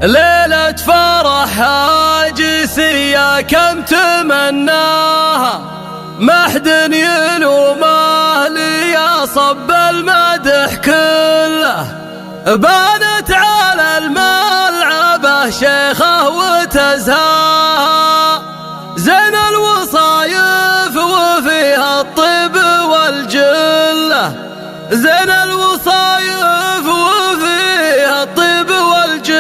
ليلة فرح هاجسية كم تمناها، ما حد يلومه لي صب المدح كله. بانت على الملعبة شيخه وتزهاها، زين الوصايف وفيها الطيب والجلة. زين الوصايف وفيها الطيب والجلة.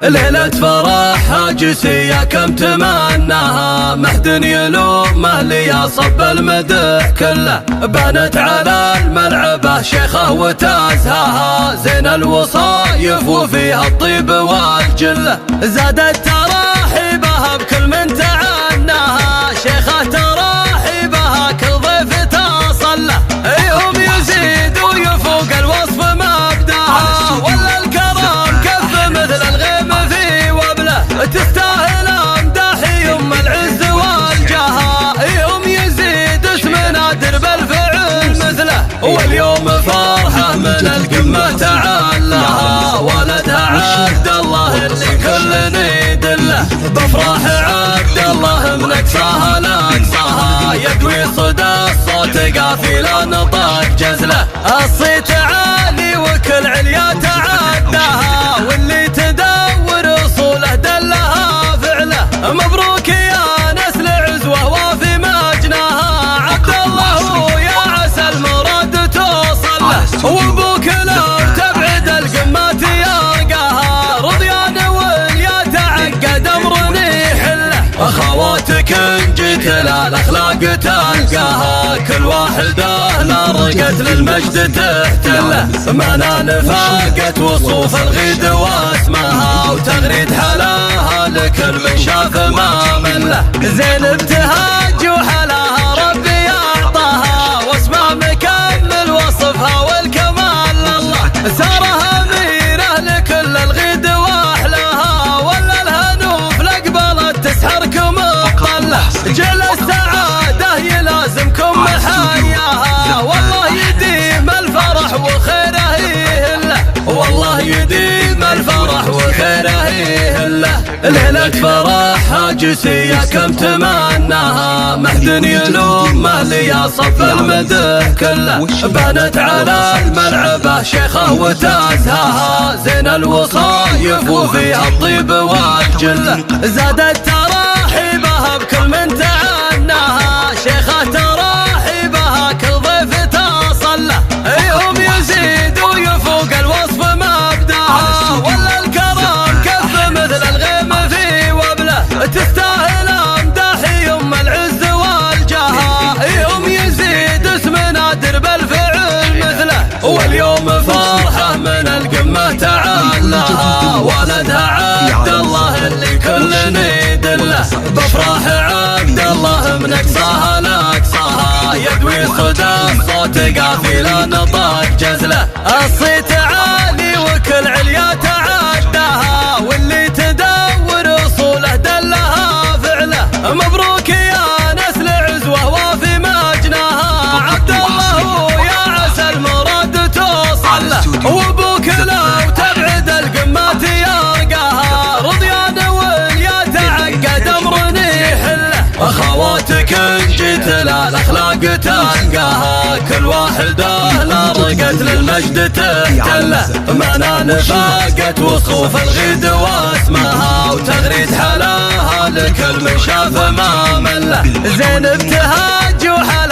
ليلة فرح هاجسية كم تمناها، ما حد يلومه لي صب المدح كله. بانت على الملعبة شيخه وتزهاها، زين الوصايف وفيها الطيب والجلة. زادت تراحيبها بكل من تعناها، شيخه تراحيبها كل ضيف تصل له. هم يزيد ويفوق الوصف مبداها، ولا الكرم كف مثل الغيم في وبله. تستاهل امداحي ام العز والجاه، هم يزيد اسم نادر بالفعل مثله. واليوم فرحه من القمه تعلاها، ولدها عبد الله اللي كل يدله. بفرح عبد الله من اقصاها لاقصاها، يقوي صدى الصوت قافله نطاق جزله. الصيت عالي وكل عليا تعداها، واللي تدور اصوله دلها فعله. مبروك يا نسل عزوه وفي مجناها، عبد الله يا عسى المراد توصل له. وابوك لو تبعد القمات يلقاها، رضيان واليا تعقد امر يحله. اخواتك ان جيت للاخلاق تلقاها، كل واحده لا رقت للمجد تحتله. ما نفاقت وصوف الغيد واسمها، وتغريد حلاها لكل من شاف ما منله. زين ابتهاج وحلاها ربي اعطاها، واسمها مكمل وصفها والكمال لله. سارها اميره لكل الغيد واحلاها، ولا الهنوف لقبلت تسحركم الطله. جل السعاده يلازمكم محياها، والله يديم الفرح وخيره يهله. والله يديم الفرح وخيره يهله. ليلة فرح هاجسية كم تمناها، ما حد يلومه لي صف المدح كله. بانت على الملعبة شيخه وتزهاها، زين الوصايف وفيها الطيب والجلة. زادت تراحيبها بكل من تعناها، شيخه تراحيبها كل ضيف تصل له. هم يزيد ويفوق الوصف مبداها، ولا الكرم كف مثل الغيم في وبله. تستاهل امداحي ام العز والجاه، هم يزيد اسم نادر بالفعل مثله. واليوم فرحه من القمه تعلاها، ولدها عبد الله اللي كل يدله. بفرح عبد الله من اقصاها لاقصاها، يقوي صدى الصوت قافله نطاق جزله. الصيت عالي وكل عليا تعداها، واللي تدور اصوله دلها فعله. مبروك يا نسل عزوه وفي مجناها، عبد الله يا عسى المراد توصل له. وابوك لو تبعد القمات يلقاها، رضيان واليا تعقد امر يحله. اخواتك ان جيت للاخلاق تلقاها، كل واحده لا رقت للمجد تحتله. ما نفاقت وصوف الغيد واسمها، وتغريد حلاها لكل من شاف ما منله. زين ابتهاج وحلاها